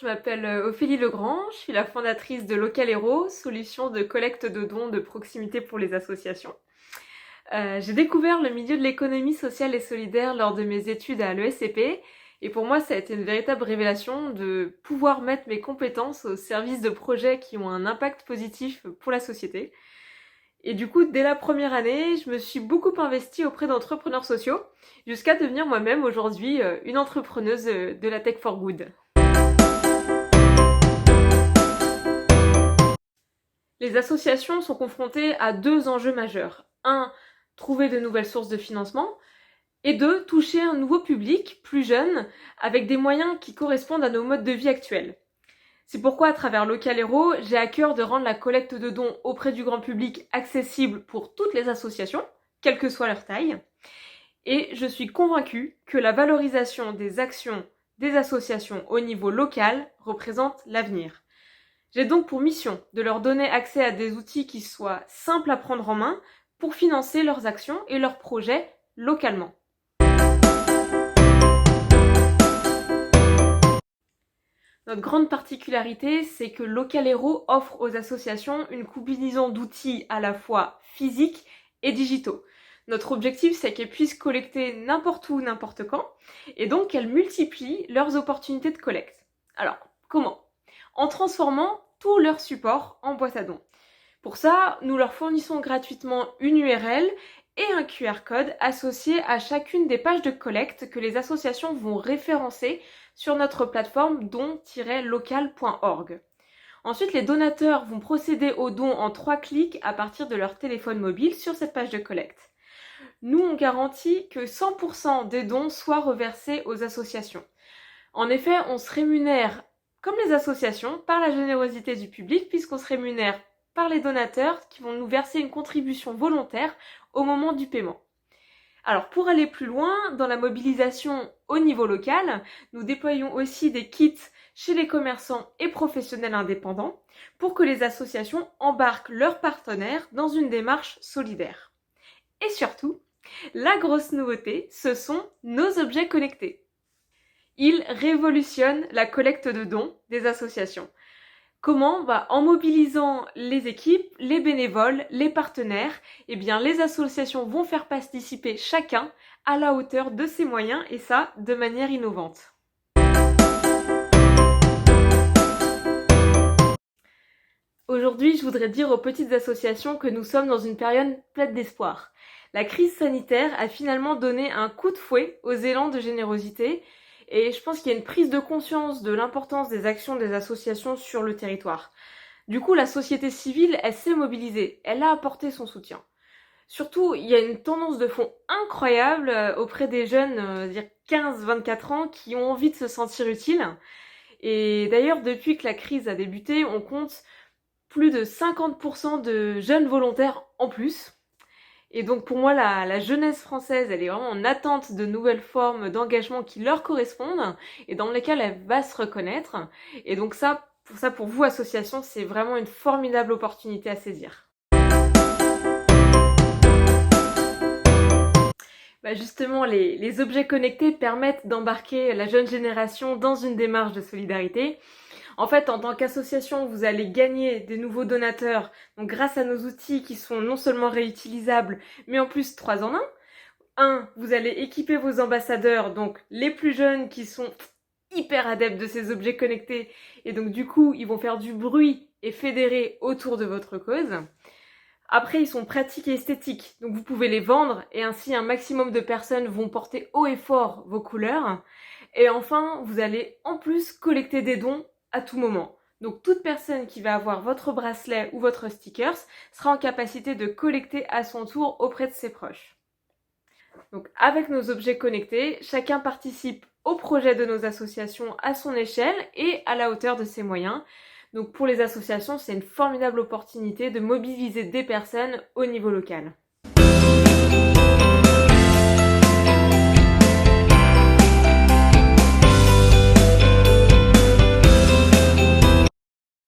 je m'appelle Ophélie Legrand, je suis la fondatrice de Local Hero, solution de collecte de dons de proximité pour les associations. J'ai découvert le milieu de l'économie sociale et solidaire lors de mes études à l'ESCP, et pour moi ça a été une véritable révélation de pouvoir mettre mes compétences au service de projets qui ont un impact positif pour la société. Et du coup, dès la première année, je me suis beaucoup investie auprès d'entrepreneurs sociaux, jusqu'à devenir moi-même aujourd'hui une entrepreneuse de la Tech for Good. Les associations sont confrontées à deux enjeux majeurs. Un, trouver de nouvelles sources de financement. Et deux, toucher un nouveau public, plus jeune, avec des moyens qui correspondent à nos modes de vie actuels. C'est pourquoi, à travers Local Hero, j'ai à cœur de rendre la collecte de dons auprès du grand public accessible pour toutes les associations, quelle que soit leur taille. Et je suis convaincue que la valorisation des actions des associations au niveau local représente l'avenir. J'ai donc pour mission de leur donner accès à des outils qui soient simples à prendre en main pour financer leurs actions et leurs projets localement. Notre grande particularité, c'est que Local Hero offre aux associations une combinaison d'outils à la fois physiques et digitaux. Notre objectif, c'est qu'elles puissent collecter n'importe où, n'importe quand, et donc qu'elles multiplient leurs opportunités de collecte. Alors, comment ? En transformant tout leur support en boîte à dons. Pour ça, nous leur fournissons gratuitement une URL et un QR code associé à chacune des pages de collecte que les associations vont référencer sur notre plateforme don-local.org. Ensuite, les donateurs vont procéder aux dons en 3 clics à partir de leur téléphone mobile sur cette page de collecte. Nous, on garantit que 100% des dons soient reversés aux associations. En effet, on se rémunère, comme les associations, par la générosité du public, puisqu'on se rémunère par les donateurs qui vont nous verser une contribution volontaire au moment du paiement. Alors, pour aller plus loin, dans la mobilisation au niveau local, nous déployons aussi des kits chez les commerçants et professionnels indépendants pour que les associations embarquent leurs partenaires dans une démarche solidaire. Et surtout, la grosse nouveauté, ce sont nos objets connectés. Ils révolutionnent la collecte de dons des associations. Comment ? En mobilisant les équipes, les bénévoles, les partenaires, les associations vont faire participer chacun à la hauteur de ses moyens et ça de manière innovante. Aujourd'hui, je voudrais dire aux petites associations que nous sommes dans une période pleine d'espoir. La crise sanitaire a finalement donné un coup de fouet aux élans de générosité et je pense qu'il y a une prise de conscience de l'importance des actions des associations sur le territoire. Du coup, la société civile, elle s'est mobilisée, elle a apporté son soutien. Surtout, il y a une tendance de fond incroyable auprès des jeunes, 15-24 ans, qui ont envie de se sentir utiles. Et d'ailleurs, depuis que la crise a débuté, on compte plus de 50% de jeunes volontaires en plus. Et donc pour moi, la jeunesse française, elle est vraiment en attente de nouvelles formes d'engagement qui leur correspondent et dans lesquelles elle va se reconnaître. Et donc pour vous, association, c'est vraiment une formidable opportunité à saisir. Justement, les objets connectés permettent d'embarquer la jeune génération dans une démarche de solidarité. En fait, en tant qu'association, vous allez gagner des nouveaux donateurs, donc grâce à nos outils qui sont non seulement réutilisables, mais en plus 3 en 1. Vous allez équiper vos ambassadeurs, donc les plus jeunes qui sont hyper adeptes de ces objets connectés, et donc du coup, ils vont faire du bruit et fédérer autour de votre cause. Après, ils sont pratiques et esthétiques, donc vous pouvez les vendre, et ainsi un maximum de personnes vont porter haut et fort vos couleurs. Et enfin, vous allez en plus collecter des dons à tout moment. Donc toute personne qui va avoir votre bracelet ou votre stickers sera en capacité de collecter à son tour auprès de ses proches. Donc avec nos objets connectés, chacun participe au projet de nos associations à son échelle et à la hauteur de ses moyens. Donc pour les associations, c'est une formidable opportunité de mobiliser des personnes au niveau local.